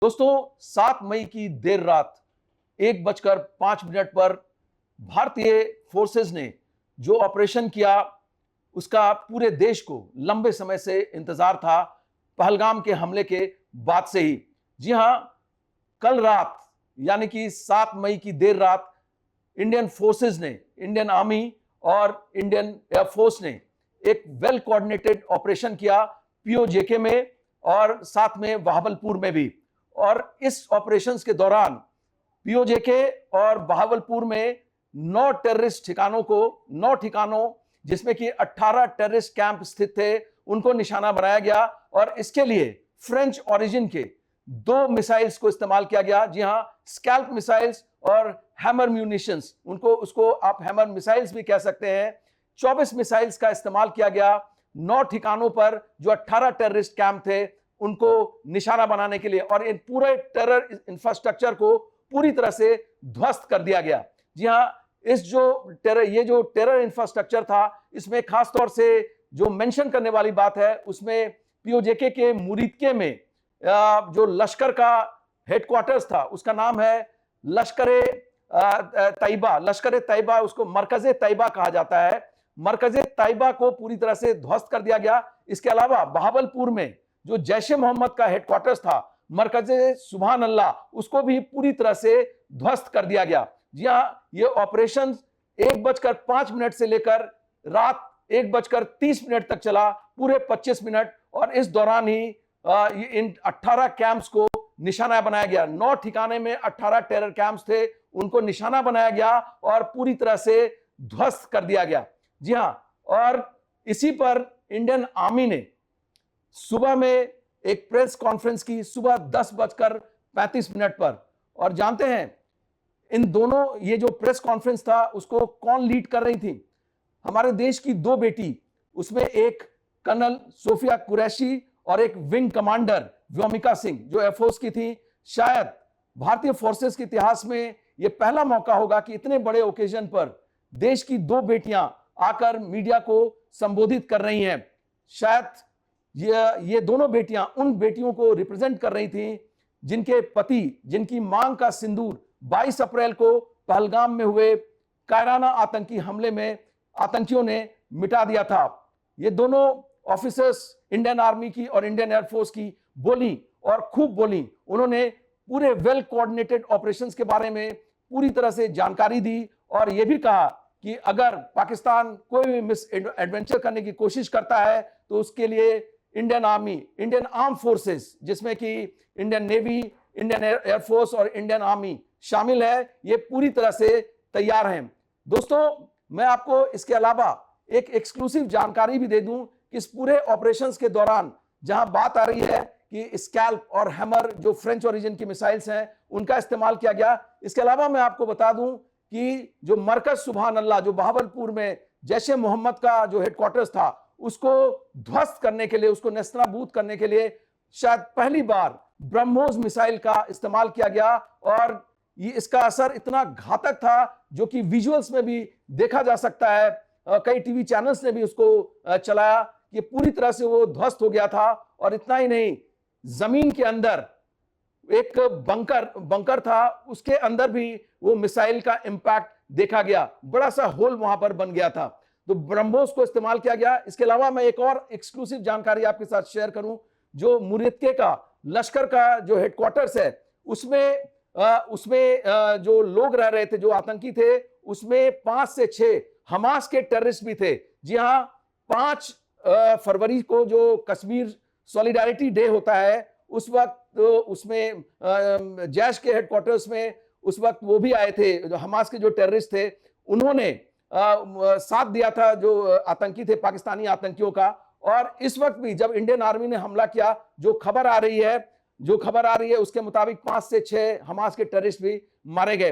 दोस्तों 7 मई की देर रात 1:05 पर भारतीय फोर्सेस ने जो ऑपरेशन किया उसका पूरे देश को लंबे समय से इंतजार था। पहलगाम के हमले के बाद से ही जी हां, कल रात यानी कि 7 मई की देर रात इंडियन फोर्सेस ने, इंडियन आर्मी और इंडियन एयरफोर्स ने एक वेल कोऑर्डिनेटेड ऑपरेशन किया पीओजेके में और साथ में बहावलपुर में भी। और इस ऑपरेशंस के दौरान पीओजेके और बहावलपुर में 9 टेररिस्ट ठिकानों को 9 ठिकानों जिसमें कि 18 टेररिस्ट कैंप स्थित थे उनको निशाना बनाया गया और इसके लिए फ्रेंच ओरिजिन के 2 मिसाइल्स को इस्तेमाल किया गया। जी हां, स्कैल्प मिसाइल्स और हैमर म्यूनिशंस, उसको आप हैमर मिसाइल्स भी कह सकते हैं। 24 मिसाइल्स का इस्तेमाल किया गया 9 ठिकानों पर जो 18 टेररिस्ट कैंप थे उनको निशाना बनाने के लिए, और इन पूरे टेरर इंफ्रास्ट्रक्चर को पूरी तरह से ध्वस्त कर दिया गया। जी हां, ये जो टेरर इंफ्रास्ट्रक्चर था इसमें खास तौर से जो मेंशन करने वाली बात है उसमें पीओजेके के मुरीदके में जो लश्कर का हेडक्वार्टर्स था उसका नाम है लश्कर तैयबा, उसको मरकज़े तैयबा कहा जाता है। मरकज़े तैयबा को पूरी तरह से ध्वस्त कर दिया गया। इसके अलावा बहावलपुर में जो जैश ए मोहम्मद का हेडक्वार्टर्स था मरकज़े सुभान अल्लाह, उसको भी पूरी तरह से ध्वस्त कर दिया गया। जी हां, ये ऑपरेशन 1:05 से लेकर रात 1:30 तक चला, पूरे 25 मिनट। और इस दौरान ही इन 18 कैंप्स को निशाना बनाया गया। 9 ठिकाने में 18 टेरर कैंप्स थे, उनको निशाना बनाया गया और पूरी तरह से ध्वस्त कर दिया गया। जी हां, और इसी पर इंडियन आर्मी ने सुबह में एक प्रेस कॉन्फ्रेंस की सुबह 10:35 पर। और जानते हैं इन दोनों, ये जो प्रेस कॉन्फ्रेंस था उसको कौन लीड कर रही थी? हमारे देश की 2 बेटी, उसमें एक कर्नल सोफिया कुरैशी और एक विंग कमांडर व्योमिका सिंह जो एयरफोर्स की थी। शायद भारतीय फोर्सेस के इतिहास में यह पहला मौका होगा कि इतने बड़े ओकेजन पर देश की 2 बेटियां आकर मीडिया को संबोधित कर रही हैं। शायद ये दोनों बेटियां उन बेटियों को रिप्रेजेंट कर रही थी जिनके पति, जिनकी मांग का सिंदूर 22 अप्रैल को पहलगाम में हुए कायराना आतंकी हमले में आतंकियों ने मिटा दिया था। ये दोनों ऑफिसर्स इंडियन आर्मी की और इंडियन एयरफोर्स की बोली और खूब बोली। उन्होंने पूरे वेल कोऑर्डिनेटेड ऑपरेशंस के बारे में पूरी तरह से जानकारी दी और यह भी कहा कि अगर पाकिस्तान कोई भी मिस एडवेंचर करने की कोशिश करता है तो उसके लिए Indian army, Indian arm forces जिसमें कि इंडियन नेवी, इंडियन एयरफोर्स और इंडियन आर्मी शामिल है, ये पूरी तरह से तैयार हैं। दोस्तों, मैं आपको इसके अलावा एक एक्सक्लूसिव जानकारी भी दे दूं कि इस पूरे ऑपरेशंस के दौरान जहां बात आ रही है कि स्कैल्प और हैमर जो फ्रेंच ओरिजिन की मिसाइल्स हैं उनका इस्तेमाल किया गया, इसके अलावा मैं आपको बता दूं कि जो मरकज सुभान अल्लाह जो बहावलपुर में जैश ए मोहम्मद का जो हेडक्वार्टर्स था उसको ध्वस्त करने के लिए, उसको नेस्तनाबूद करने के लिए शायद पहली बार ब्रह्मोस मिसाइल का इस्तेमाल किया गया। और ये इसका असर इतना घातक था जो कि विजुअल्स में भी देखा जा सकता है। कई टीवी चैनल्स ने भी उसको चलाया। ये पूरी तरह से वो ध्वस्त हो गया था। और इतना ही नहीं, जमीन के अंदर एक बंकर था, उसके अंदर भी वो मिसाइल का इंपैक्ट देखा गया, बड़ा सा होल वहां पर बन गया था। तो ब्रह्मोस को इस्तेमाल किया गया। इसके अलावा मैं एक और एक्सक्लूसिव जानकारी आपके साथ शेयर करूं, जो मुरीदके का लश्कर का जो हेडक्वार्टर्स है उसमें जो लोग रह रहे थे, जो आतंकी थे, उसमें 5 से 6 हमास के टेररिस्ट भी थे। जी हां, 5 फरवरी को जो कश्मीर सॉलिडारिटी डे होता है उस वक्त तो उसमें जैश के हेडक्वार्टर्स में उस वक्त वो भी आए थे, जो हमास के जो टेररिस्ट थे उन्होंने साथ दिया था जो आतंकी थे पाकिस्तानी आतंकियों का। और इस वक्त भी जब इंडियन आर्मी ने हमला किया, जो खबर आ रही है उसके मुताबिक 5 से 6 हमास के टेररिस्ट भी मारे गए।